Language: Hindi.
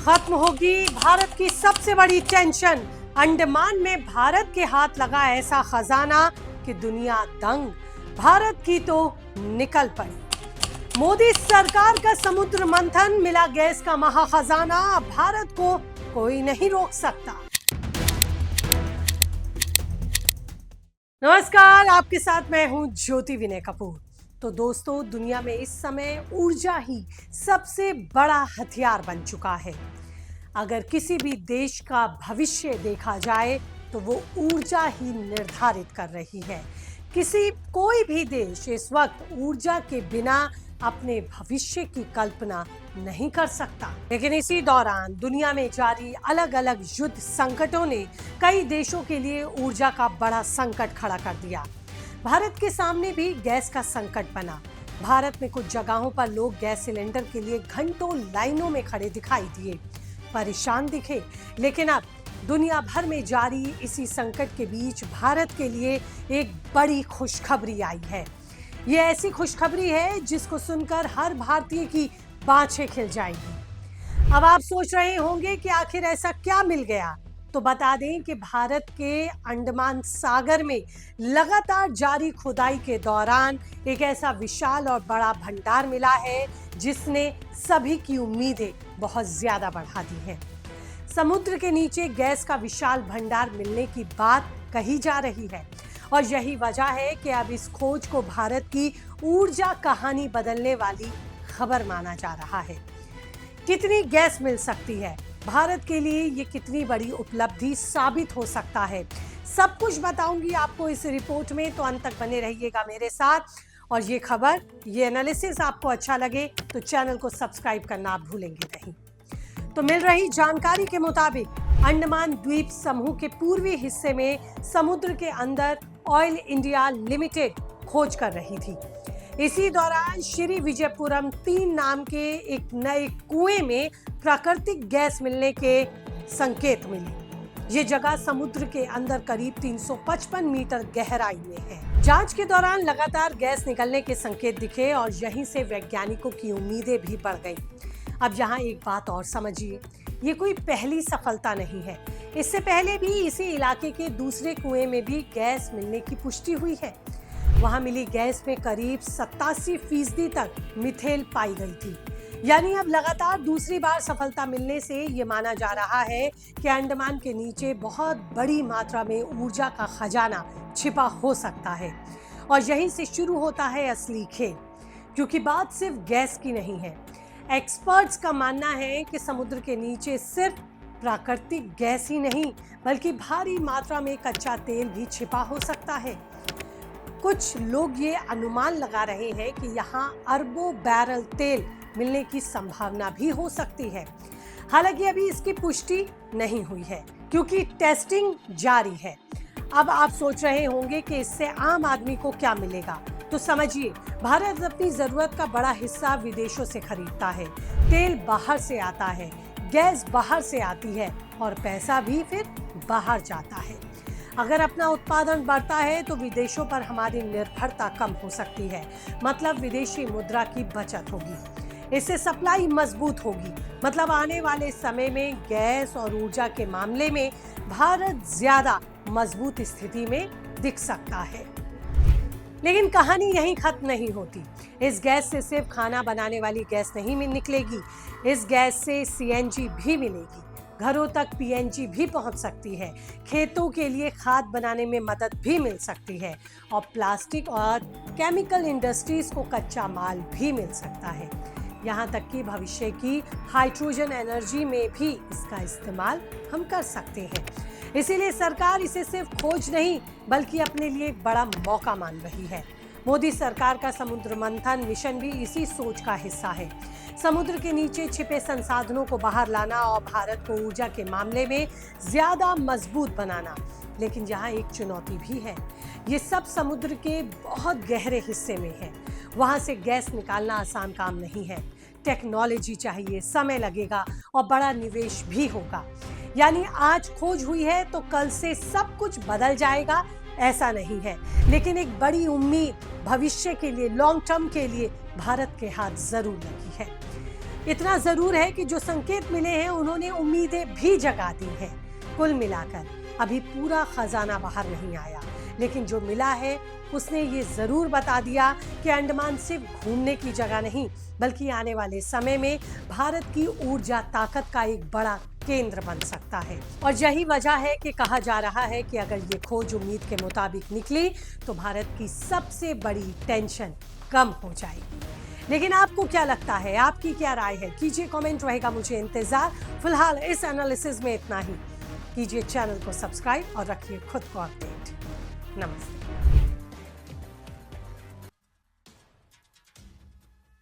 खत्म होगी भारत की सबसे बड़ी टेंशन। अंडमान में भारत के हाथ लगा ऐसा खजाना कि दुनिया दंग। भारत की तो निकल पड़ी। मोदी सरकार का समुद्र मंथन, मिला गैस का महाखजाना। भारत को कोई नहीं रोक सकता। नमस्कार, आपके साथ मैं हूं ज्योति विनय कपूर। तो दोस्तों, दुनिया में इस समय ऊर्जा ही सबसे बड़ा हथियार बन चुका है। अगर किसी भी देश का भविष्य देखा जाए तो वो ऊर्जा ही निर्धारित कर रही है। कोई भी देश इस वक्त ऊर्जा के बिना अपने भविष्य की कल्पना नहीं कर सकता। लेकिन इसी दौरान दुनिया में जारी अलग अलग युद्ध संकटों ने कई देशों के लिए ऊर्जा का बड़ा संकट खड़ा कर दिया। भारत के सामने भी गैस का संकट बना। भारत में कुछ जगहों पर लोग गैस सिलेंडर के लिए घंटों लाइनों में खड़े दिखाई दिए, परेशान दिखे। लेकिन अब दुनिया भर में जारी इसी संकट के बीच भारत के लिए एक बड़ी खुशखबरी आई है। ये ऐसी खुशखबरी है जिसको सुनकर हर भारतीय की बाँछें खिल जाएंगी। अब आप सोच रहे होंगे कि आखिर ऐसा क्या मिल गया। तो बता दें कि भारत के अंडमान सागर में लगातार जारी खुदाई के दौरान एक ऐसा विशाल और बड़ा भंडार मिला है जिसने सभी की उम्मीदें बहुत ज्यादा बढ़ा दी है। समुद्र के नीचे गैस का विशाल भंडार मिलने की बात कही जा रही है और यही वजह है कि अब इस खोज को भारत की ऊर्जा कहानी बदलने वाली खबर माना जा रहा है। कितनी गैस मिल सकती है, भारत के लिए ये कितनी बड़ी उपलब्धि साबित हो सकता है, सब कुछ बताऊंगी आपको इस रिपोर्ट में। तो अंत तक बने रहिएगा मेरे साथ। और ये खबर, ये एनालिसिस आपको अच्छा लगे तो चैनल को सब्सक्राइब करना आप भूलेंगे नहीं। तो मिल रही जानकारी के मुताबिक अंडमान द्वीप समूह के पूर्वी हिस्से में समुद्र के अंदर ऑयल इंडिया लिमिटेड खोज कर रही थी। इसी दौरान श्री विजयपुरम 3 नाम के एक नए कुएं में प्राकृतिक गैस मिलने के संकेत मिले। ये जगह समुद्र के अंदर करीब 355 मीटर गहराई में है। जांच के दौरान लगातार गैस निकलने के संकेत दिखे और यहीं से वैज्ञानिकों की उम्मीदें भी बढ़ गईं। अब यहाँ एक बात और समझिए, ये कोई पहली सफलता नहीं है। इससे पहले भी इसी इलाके के दूसरे कुएं में भी गैस मिलने की पुष्टि हुई है। वहां मिली गैस में करीब 87% तक मिथेल पाई गई थी। यानी अब लगातार दूसरी बार सफलता मिलने से ये माना जा रहा है कि अंडमान के नीचे बहुत बड़ी मात्रा में ऊर्जा का खजाना छिपा हो सकता है। और यहीं से शुरू होता है असली खेल, क्योंकि बात सिर्फ गैस की नहीं है। एक्सपर्ट्स का मानना है कि समुद्र के नीचे सिर्फ प्राकृतिक गैस ही नहीं बल्कि भारी मात्रा में कच्चा तेल भी छिपा हो सकता है। कुछ लोग ये अनुमान लगा रहे हैं कि यहाँ अरबों बैरल तेल मिलने की संभावना भी हो सकती है। हालांकि अभी इसकी पुष्टि नहीं हुई है क्योंकि टेस्टिंग जारी है। अब आप सोच रहे होंगे कि इससे आम आदमी को क्या मिलेगा। तो समझिए, भारत अपनी जरूरत का बड़ा हिस्सा विदेशों से खरीदता है। तेल बाहर से आता है, गैस बाहर से आती है और पैसा भी फिर बाहर जाता है। अगर अपना उत्पादन बढ़ता है तो विदेशों पर हमारी निर्भरता कम हो सकती है, मतलब विदेशी मुद्रा की बचत होगी। इससे सप्लाई मजबूत होगी, मतलब आने वाले समय में गैस और ऊर्जा के मामले में भारत ज्यादा मजबूत स्थिति में दिख सकता है। लेकिन कहानी यहीं खत्म नहीं होती। इस गैस से सिर्फ खाना बनाने वाली गैस नहीं निकलेगी, इस गैस से सीएनजी भी मिलेगी, घरों तक पीएनजी भी पहुंच सकती है, खेतों के लिए खाद बनाने में मदद भी मिल सकती है और प्लास्टिक और केमिकल इंडस्ट्रीज को कच्चा माल भी मिल सकता है। यहाँ तक कि भविष्य की हाइड्रोजन एनर्जी में भी इसका इस्तेमाल हम कर सकते हैं। इसीलिए सरकार इसे सिर्फ खोज नहीं बल्कि अपने लिए एक बड़ा मौका मान रही है। मोदी सरकार का समुद्र मंथन मिशन भी इसी सोच का हिस्सा है। समुद्र के नीचे छिपे संसाधनों को बाहर लाना और भारत को ऊर्जा के मामले में ज्यादा मजबूत बनाना। लेकिन यहाँ एक चुनौती भी है। ये सब समुद्र के बहुत गहरे हिस्से में है। वहां से गैस निकालना आसान काम नहीं है। टेक्नोलॉजी चाहिए, समय लगेगा और बड़ा निवेश भी होगा। यानी आज खोज हुई है तो कल से सब कुछ बदल जाएगा, ऐसा नहीं है। लेकिन एक बड़ी उम्मीद भविष्य के लिए, लॉन्ग टर्म के लिए भारत के हाथ जरूर लगी है। इतना जरूर है कि जो संकेत मिले हैं उन्होंने उम्मीदें भी जगा दी हैं। कुल मिलाकर अभी पूरा खजाना बाहर नहीं आया, लेकिन जो मिला है उसने ये जरूर बता दिया कि अंडमान सिर्फ घूमने की जगह नहीं, बल्कि आने वाले समय में भारत की ऊर्जा ताकत का एक बड़ा केंद्र बन सकता है। और यही वजह है कि कहा जा रहा है कि अगर ये खोज उम्मीद के मुताबिक निकली तो भारत की सबसे बड़ी टेंशन कम हो जाएगी। लेकिन आपको क्या लगता है, आपकी क्या राय है? कीजिए कमेंट, रहेगा मुझे इंतजार। फिलहाल इस एनालिसिस में इतना ही। कीजिए चैनल को सब्सक्राइब और रखिए खुद को अपडेट। नमस्ते।